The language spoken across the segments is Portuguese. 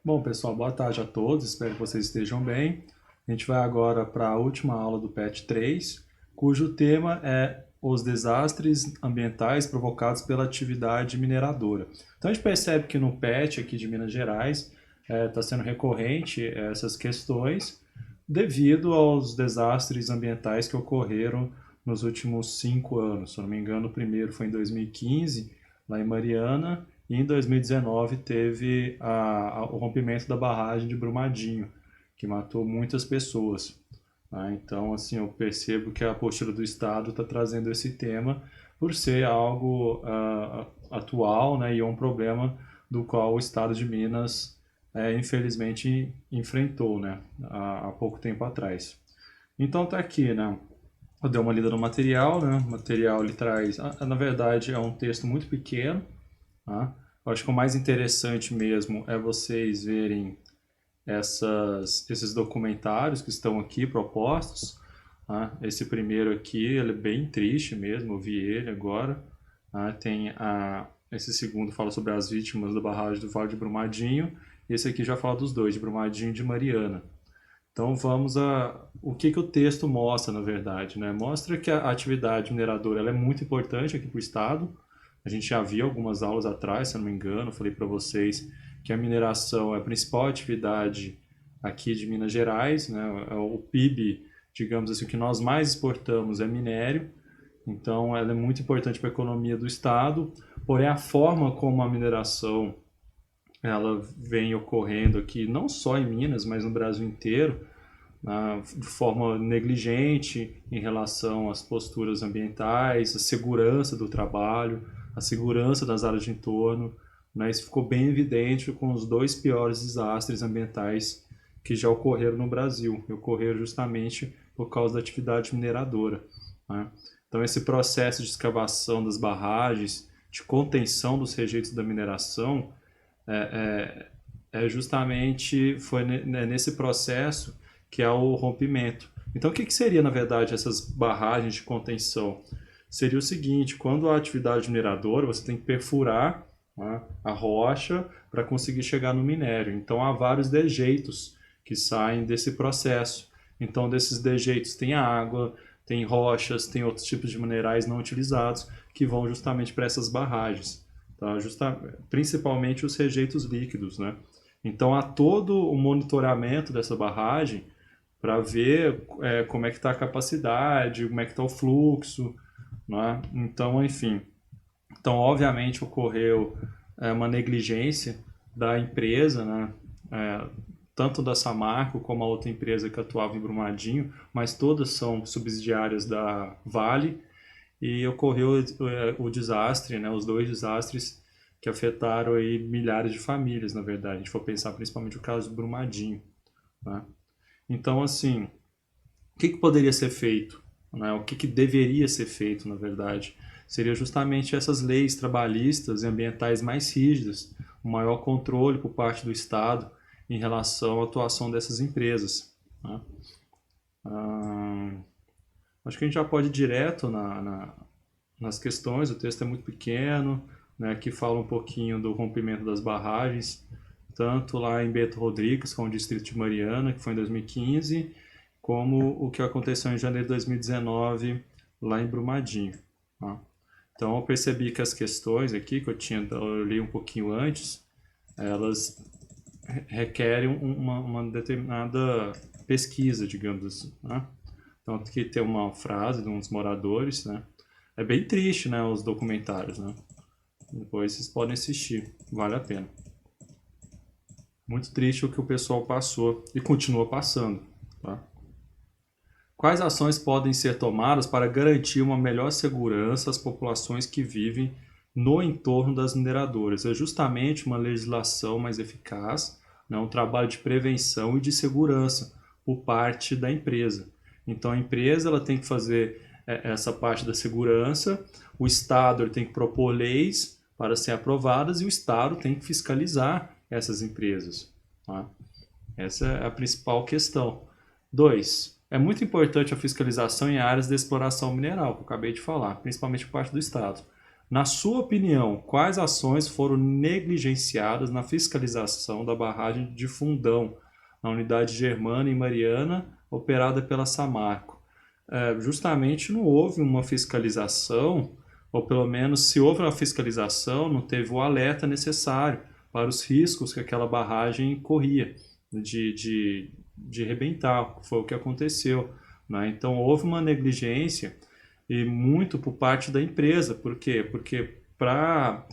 Bom, pessoal, boa tarde a todos, espero que vocês estejam bem. A gente vai agora para a última aula do PET 3, cujo tema é os desastres ambientais provocados pela atividade mineradora. Então a gente percebe que no PET aqui de Minas Gerais está sendo recorrente essas questões devido aos desastres ambientais que ocorreram nos últimos 5 anos. Se eu não me engano, o primeiro foi em 2015, lá em Mariana, e em 2019 teve o rompimento da barragem de Brumadinho, que matou muitas pessoas. Né? Então, assim, eu percebo que a postura do Estado está trazendo esse tema por ser algo atual, né, e é um problema do qual o Estado de Minas, infelizmente, enfrentou, né, há pouco tempo atrás. Então tá aqui, né? Eu dei uma lida no material, né? O material ele traz, na verdade, é um texto muito pequeno, tá? Eu acho que o mais interessante mesmo é vocês verem esses documentários que estão aqui propostos. Tá? Esse primeiro aqui, ele é bem triste mesmo, eu vi ele agora. Tá? Esse segundo fala sobre as vítimas da barragem do Vale de Brumadinho. Esse aqui já fala dos dois, de Brumadinho e de Mariana. Então vamos a o que o texto mostra, na verdade, né? Mostra que a atividade mineradora ela é muito importante aqui para o estado. A gente já viu algumas aulas atrás, se eu não me engano, eu falei para vocês que a mineração é a principal atividade aqui de Minas Gerais, né? O PIB, digamos assim, o que nós mais exportamos é minério. Então ela é muito importante para a economia do estado. Porém a forma como a mineração ela vem ocorrendo aqui, não só em Minas, mas no Brasil inteiro, de forma negligente em relação às posturas ambientais, a segurança do trabalho, a segurança das áreas de entorno. Né? Isso ficou bem evidente com os dois piores desastres ambientais que já ocorreram no Brasil, e ocorreram justamente por causa da atividade mineradora. Né? Então, esse processo de escavação das barragens, de contenção dos rejeitos da mineração, justamente foi nesse processo que é o rompimento. Então, o que seria, na verdade, essas barragens de contenção? Seria o seguinte: quando a atividade mineradora, você tem que perfurar, né, a rocha para conseguir chegar no minério. Então, há vários dejeitos que saem desse processo. Então, desses dejeitos tem água, tem rochas, tem outros tipos de minerais não utilizados que vão justamente para essas barragens. Tá? Principalmente os rejeitos líquidos. Né? Então, há todo o monitoramento dessa barragem para ver como é que está a capacidade, como é que está o fluxo, né? Então, enfim, então obviamente ocorreu uma negligência da empresa, né? Tanto da Samarco como a outra empresa que atuava em Brumadinho, mas todas são subsidiárias da Vale, e ocorreu o desastre, né? Os dois desastres que afetaram aí milhares de famílias, na verdade. A gente for pensar principalmente o caso do Brumadinho, né? Então, assim, o que poderia ser feito? Né? O que deveria ser feito, na verdade? Seria justamente essas leis trabalhistas e ambientais mais rígidas, um maior controle por parte do Estado em relação à atuação dessas empresas. Né? Acho que a gente já pode ir direto nas questões, o texto é muito pequeno, né, que fala um pouquinho do rompimento das barragens, tanto lá em Beto Rodrigues, com o distrito de Mariana, que foi em 2015, como o que aconteceu em janeiro de 2019, lá em Brumadinho. Tá? Então eu percebi que as questões aqui, que eu li um pouquinho antes, elas requerem uma determinada pesquisa, digamos assim. Né? Então aqui tem uma frase de um dos moradores, né? É bem triste, né, os documentários, né? Depois vocês podem assistir, vale a pena. Muito triste o que o pessoal passou e continua passando. Tá? Quais ações podem ser tomadas para garantir uma melhor segurança às populações que vivem no entorno das mineradoras? É justamente uma legislação mais eficaz, né, um trabalho de prevenção e de segurança por parte da empresa. Então a empresa ela tem que fazer essa parte da segurança, o Estado ele tem que propor leis para serem aprovadas e o Estado tem que fiscalizar essas empresas. Tá? Essa é a principal questão. 2. É muito importante a fiscalização em áreas de exploração mineral, que eu acabei de falar, principalmente por parte do Estado. Na sua opinião, quais ações foram negligenciadas na fiscalização da barragem de Fundão, na unidade Germana e Mariana, operada pela Samarco? Justamente não houve uma fiscalização, ou pelo menos se houve uma fiscalização, não teve o alerta necessário para os riscos que aquela barragem corria de rebentar, foi o que aconteceu, né? Então houve uma negligência e muito por parte da empresa. Por quê? Porque para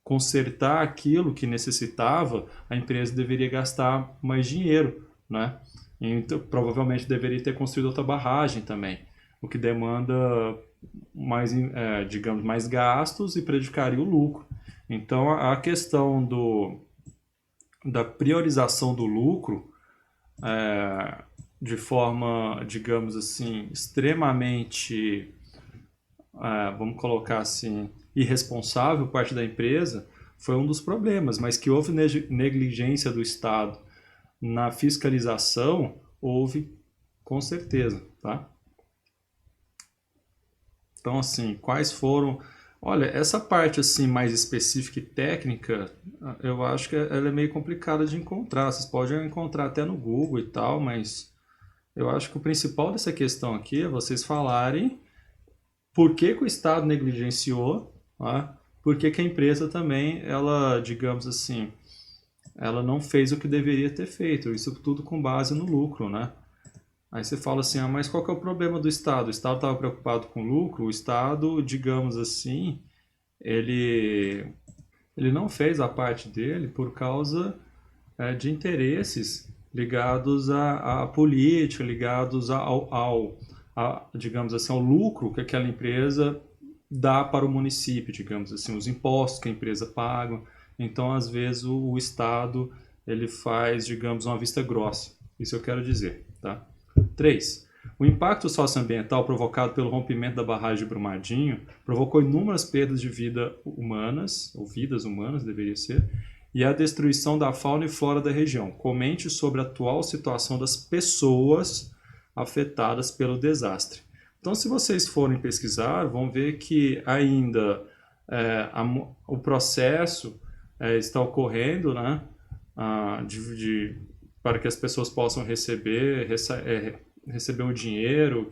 consertar aquilo que necessitava, a empresa deveria gastar mais dinheiro, né? Então, provavelmente deveria ter construído outra barragem também, o que demanda mais, digamos, mais gastos e prejudicaria o lucro. Então, a questão da priorização do lucro de forma, digamos assim, extremamente, vamos colocar assim, irresponsável por parte da empresa, foi um dos problemas, mas que houve negligência do Estado na fiscalização, houve com certeza, tá? Então, assim, quais foram... Olha, essa parte assim mais específica e técnica, eu acho que ela é meio complicada de encontrar. Vocês podem encontrar até no Google e tal, mas eu acho que o principal dessa questão aqui é vocês falarem por que que o Estado negligenciou, tá? Por que que a empresa também, ela, digamos assim, ela não fez o que deveria ter feito. Isso tudo com base no lucro, né? Aí você fala assim, mas qual que é o problema do Estado? O Estado estava preocupado com lucro, o Estado, digamos assim, ele, ele não fez a parte dele por causa de interesses ligados à política, ligados digamos assim, ao lucro que aquela empresa dá para o município, digamos assim, os impostos que a empresa paga. Então, às vezes, o Estado ele faz, digamos, uma vista grossa. Isso eu quero dizer, tá? 3. O impacto socioambiental provocado pelo rompimento da barragem de Brumadinho provocou inúmeras perdas de vida humanas, ou vidas humanas deveria ser, e a destruição da fauna e flora da região. Comente sobre a atual situação das pessoas afetadas pelo desastre. Então, se vocês forem pesquisar, vão ver que ainda o processo está ocorrendo, né, para que as pessoas possam receber o dinheiro,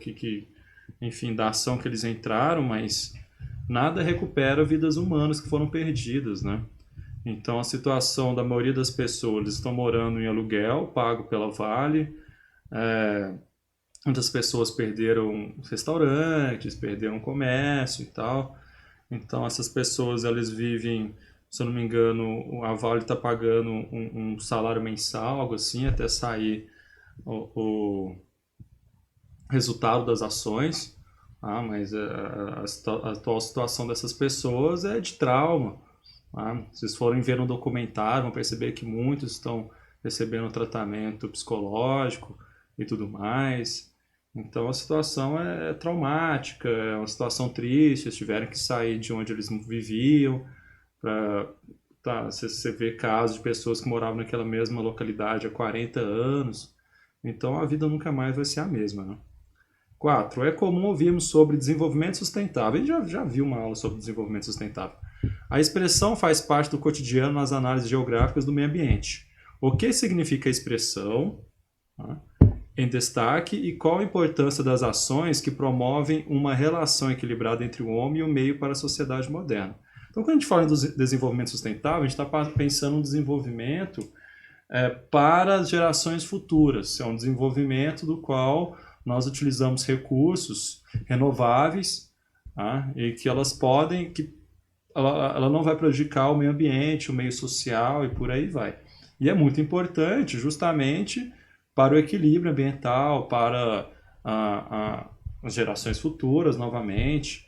enfim, da ação que eles entraram, mas nada recupera vidas humanas que foram perdidas, né? Então, a situação da maioria das pessoas, eles estão morando em aluguel, pago pela Vale. Muitas pessoas perderam restaurantes, perderam comércio e tal. Então, essas pessoas, elas vivem, se eu não me engano, a Vale está pagando um salário mensal, algo assim, até sair o resultado das ações. Mas a atual situação dessas pessoas é de trauma. Se vocês forem ver no documentário, vão perceber que muitos estão recebendo tratamento psicológico e tudo mais. Então a situação é traumática, é uma situação triste, eles tiveram que sair de onde eles viviam. Você vê casos de pessoas que moravam naquela mesma localidade há 40 anos. Então a vida nunca mais vai ser a mesma, né? 4. É comum ouvirmos sobre desenvolvimento sustentável. A gente já viu uma aula sobre desenvolvimento sustentável. A expressão faz parte do cotidiano nas análises geográficas do meio ambiente. O que significa a expressão, em destaque, e qual a importância das ações que promovem uma relação equilibrada entre o homem e o meio para a sociedade moderna. Então, quando a gente fala em desenvolvimento sustentável, a gente está pensando no desenvolvimento para as gerações futuras. É um desenvolvimento do qual nós utilizamos recursos renováveis, e que elas podem... ela não vai prejudicar o meio ambiente, o meio social e por aí vai. E é muito importante justamente para o equilíbrio ambiental, para as gerações futuras novamente.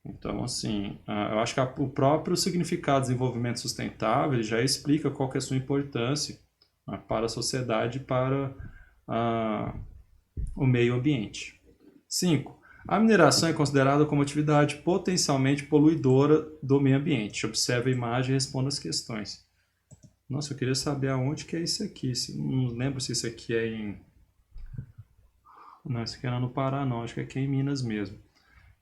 Então, assim, eu acho que o próprio significado de desenvolvimento sustentável ele já explica qual que é a sua importância para a sociedade e para o meio ambiente. 5. A mineração é considerada como atividade potencialmente poluidora do meio ambiente. Observe a imagem e responda as questões. Nossa, eu queria saber aonde que é isso aqui. Não lembro se isso aqui é em... Não, isso aqui não é no Pará, não. Acho que aqui é em Minas mesmo.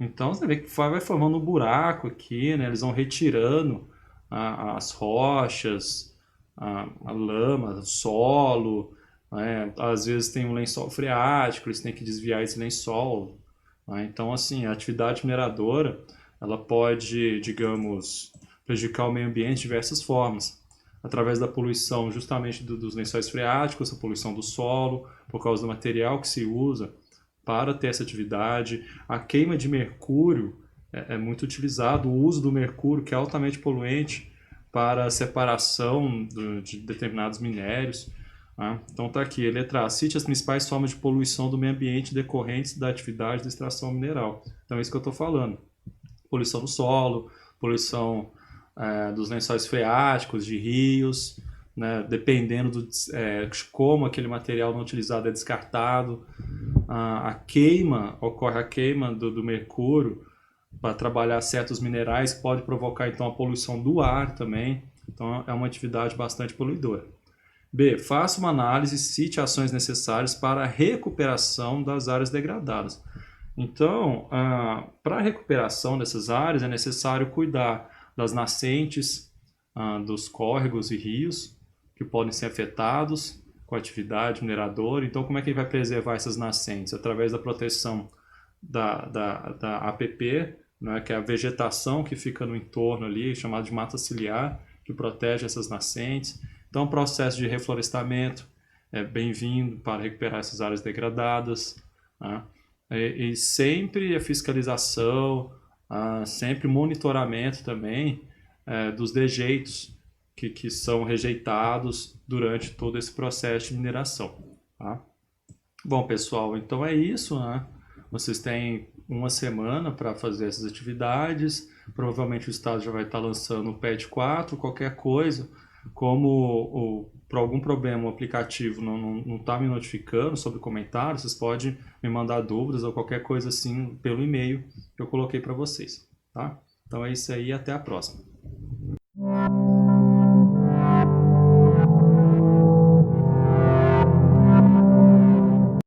Então você vê que vai formando um buraco aqui, né? Eles vão retirando as rochas, a lama, o solo, né? Às vezes tem um lençol freático, eles têm que desviar esse lençol, né? Então, assim, a atividade mineradora, ela pode, digamos, prejudicar o meio ambiente de diversas formas. Através da poluição justamente dos lençóis freáticos, a poluição do solo, por causa do material que se usa para ter essa atividade. A queima de mercúrio é muito utilizado, o uso do mercúrio, que é altamente poluente, para a separação de determinados minérios. Né? Então está aqui, letra A, cite as principais formas de poluição do meio ambiente decorrentes da atividade de extração mineral. Então é isso que eu estou falando. Poluição do solo, poluição dos lençóis freáticos, de rios, né? Dependendo de como aquele material não utilizado é descartado. Ocorre a queima do mercúrio para trabalhar certos minerais, que pode provocar então a poluição do ar também. Então é uma atividade bastante poluidora. B. Faça uma análise e cite ações necessárias para a recuperação das áreas degradadas. Então, para a recuperação dessas áreas é necessário cuidar das nascentes, dos córregos e rios que podem ser afetados com a atividade mineradora. Então, como é que ele vai preservar essas nascentes? Através da proteção da APP, né, que é a vegetação que fica no entorno ali, chamada de mata ciliar, que protege essas nascentes. Então, o processo de reflorestamento é bem-vindo para recuperar essas áreas degradadas, né? E sempre a fiscalização, sempre monitoramento também dos dejeitos que são rejeitados durante todo esse processo de mineração. Tá? Bom, pessoal, então é isso, né? Vocês têm uma semana para fazer essas atividades. Provavelmente o Estado já vai estar lançando o PET 4, qualquer coisa. Como por algum problema o aplicativo não está me notificando sobre comentários, vocês podem me mandar dúvidas ou qualquer coisa assim pelo e-mail que eu coloquei para vocês. Tá? Então é isso aí, até a próxima.